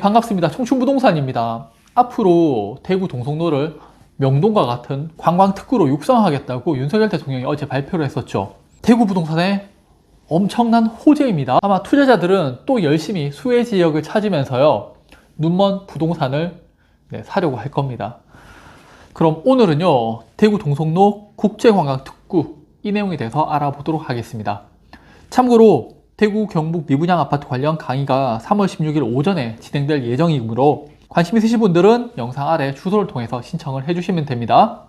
반갑습니다. 청춘부동산입니다. 앞으로 대구 동성로를 명동과 같은 관광특구로 육성하겠다고 윤석열 대통령이 어제 발표를 했었죠. 대구 부동산의 엄청난 호재입니다. 아마 투자자들은 또 열심히 수혜 지역을 찾으면서요, 눈먼 부동산을 사려고 할 겁니다. 그럼 오늘은요, 대구 동성로 국제관광특구 이 내용에 대해서 알아보도록 하겠습니다. 참고로 대구 경북 미분양 아파트 관련 강의가 3월 16일 오전에 진행될 예정이므로 관심 있으신 분들은 영상 아래 주소를 통해서 신청을 해주시면 됩니다.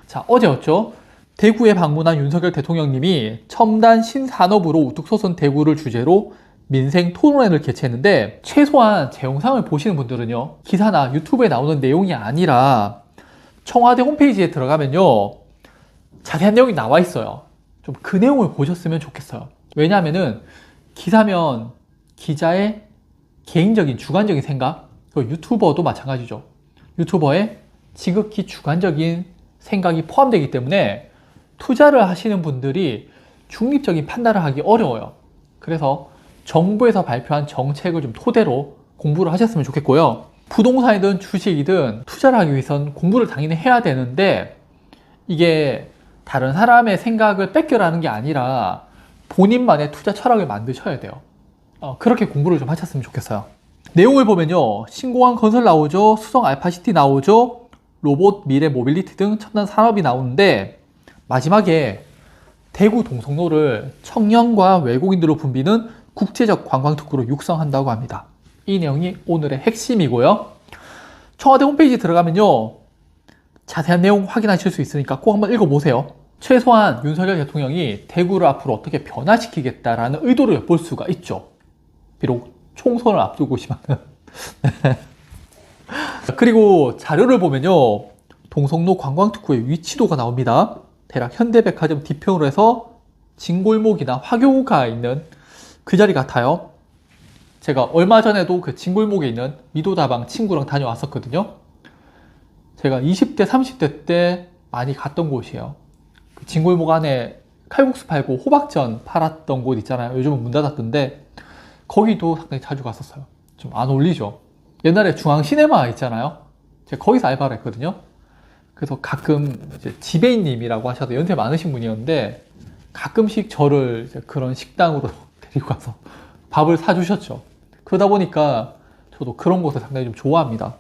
자, 어제였죠. 대구에 방문한 윤석열 대통령님이 첨단 신산업으로 우뚝 솟은 대구를 주제로 민생 토론회를 개최했는데, 최소한 제 영상을 보시는 분들은요, 기사나 유튜브에 나오는 내용이 아니라 청와대 홈페이지에 들어가면요, 자세한 내용이 나와 있어요. 좀 그 내용을 보셨으면 좋겠어요. 왜냐하면은 기사면 기자의 개인적인 주관적인 생각, 유튜버도 마찬가지죠. 유튜버의 지극히 주관적인 생각이 포함되기 때문에 투자를 하시는 분들이 중립적인 판단을 하기 어려워요. 그래서 정부에서 발표한 정책을 좀 토대로 공부를 하셨으면 좋겠고요. 부동산이든 주식이든 투자를 하기 위해선 공부를 당연히 해야 되는데, 이게 다른 사람의 생각을 뺏겨라는 게 아니라 본인만의 투자 철학을 만드셔야 돼요. 그렇게 공부를 좀 하셨으면 좋겠어요. 내용을 보면요, 신공항 건설 나오죠, 수성 알파시티 나오죠, 로봇 미래 모빌리티 등 첨단 산업이 나오는데, 마지막에 대구 동성로를 청년과 외국인들로 붐비는 국제적 관광특구로 육성한다고 합니다. 이 내용이 오늘의 핵심이고요. 청와대 홈페이지 들어가면요, 자세한 내용 확인하실 수 있으니까 꼭 한번 읽어보세요. 최소한 윤석열 대통령이 대구를 앞으로 어떻게 변화시키겠다라는 의도를 엿볼 수가 있죠. 비록 총선을 앞두고 있지만. 그리고 자료를 보면요, 동성로 관광특구의 위치도가 나옵니다. 대략 현대백화점 뒤편으로 해서 진골목이나 화교가 있는 그 자리 같아요. 제가 얼마 전에도 그 진골목에 있는 미도다방 친구랑 다녀왔었거든요. 제가 20대, 30대 때 많이 갔던 곳이에요. 그 진골목 안에 칼국수 팔고 호박전 팔았던 곳 있잖아요. 요즘은 문 닫았던데 거기도 상당히 자주 갔었어요. 좀 안 어울리죠. 옛날에 중앙시네마 있잖아요. 제가 거기서 알바를 했거든요. 그래서 가끔 이제 지배인님이라고 하셔도 연세 많으신 분이었는데, 가끔씩 저를 이제 그런 식당으로 데리고 가서 밥을 사주셨죠. 그러다 보니까 저도 그런 곳을 상당히 좀 좋아합니다.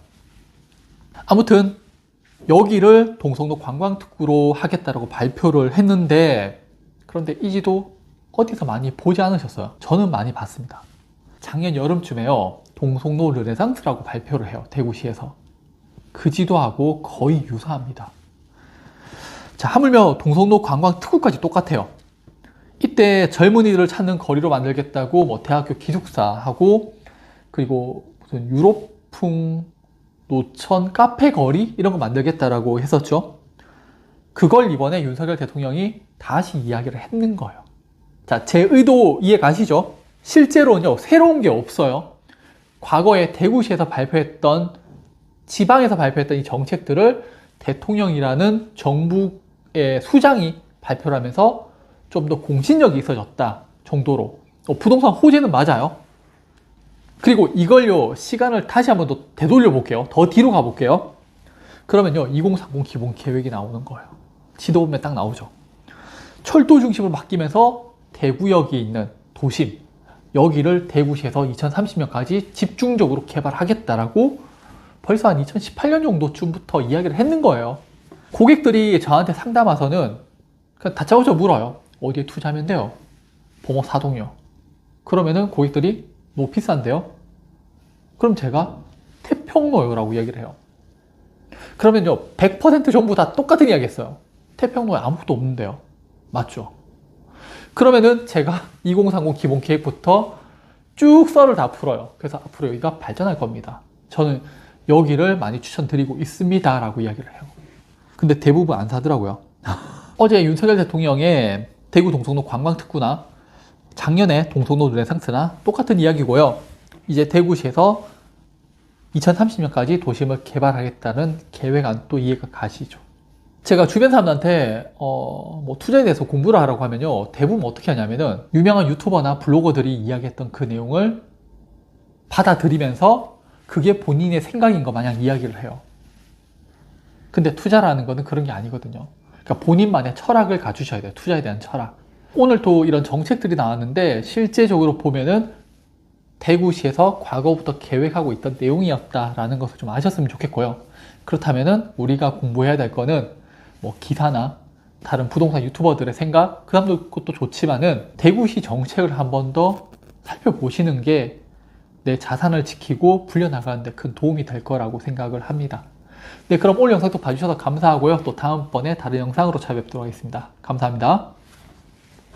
아무튼 여기를 동성로 관광특구로 하겠다라고 발표를 했는데, 그런데 이 지도 어디서 많이 보지 않으셨어요? 저는 많이 봤습니다. 작년 여름쯤에요, 동성로 르네상스라고 발표를 해요, 대구시에서. 그 지도하고 거의 유사합니다. 자, 하물며 동성로 관광특구까지 똑같아요. 이때 젊은이들을 찾는 거리로 만들겠다고 뭐 대학교 기숙사하고, 그리고 무슨 유럽풍 노천 카페 거리 이런 거 만들겠다라고 했었죠. 그걸 이번에 윤석열 대통령이 다시 이야기를 했는 거예요. 자, 제 의도 이해 가시죠? 실제로는요, 새로운 게 없어요. 과거에 대구시에서 발표했던, 지방에서 발표했던 이 정책들을 대통령이라는 정부의 수장이 발표를 하면서 좀 더 공신력이 있어졌다 정도로. 부동산 호재는 맞아요. 그리고 이걸요, 시간을 다시 한번 더 되돌려 볼게요. 더 뒤로 가볼게요. 그러면요, 2030 기본 계획이 나오는 거예요. 지도 보면 딱 나오죠. 철도 중심으로 바뀌면서 대구역이 있는 도심, 여기를 대구시에서 2030년까지 집중적으로 개발하겠다라고 벌써 한 2018년 정도쯤부터 이야기를 했는 거예요. 고객들이 저한테 상담 와서는 그냥 다짜고짜 물어요. 어디에 투자하면 돼요? 범어 사동이요. 그러면은 고객들이 너무 비싼데요? 그럼 제가 태평로요 라고 얘기를 해요. 그러면요, 100% 전부 다 똑같은 이야기 했어요. 태평로에 아무것도 없는데요. 맞죠? 그러면은 제가 2030 기본 계획부터 쭉 썰을 다 풀어요. 그래서 앞으로 여기가 발전할 겁니다. 저는 여기를 많이 추천드리고 있습니다 라고 이야기를 해요. 근데 대부분 안 사더라고요. 어제 윤석열 대통령의 대구 동성로 관광특구나 작년에 동성로 르네상스나 똑같은 이야기고요. 이제 대구시에서 2030년까지 도심을 개발하겠다는 계획안도 이해가 가시죠. 제가 주변 사람들한테 뭐 투자에 대해서 공부를 하라고 하면요, 대부분 어떻게 하냐면은 유명한 유튜버나 블로거들이 이야기했던 그 내용을 받아들이면서 그게 본인의 생각인 것 마냥 이야기를 해요. 근데 투자라는 거는 그런 게 아니거든요. 그러니까 본인만의 철학을 가지셔야 돼요. 투자에 대한 철학. 오늘 또 이런 정책들이 나왔는데 실제적으로 보면은 대구시에서 과거부터 계획하고 있던 내용이었다라는 것을 좀 아셨으면 좋겠고요. 그렇다면은 우리가 공부해야 될 거는 뭐 기사나 다른 부동산 유튜버들의 생각, 그 다음도 것도 좋지만은 대구시 정책을 한 번 더 살펴보시는 게 내 자산을 지키고 불려나가는 데 큰 도움이 될 거라고 생각을 합니다. 네, 그럼 오늘 영상도 봐주셔서 감사하고요. 또 다음번에 다른 영상으로 찾아뵙도록 하겠습니다. 감사합니다.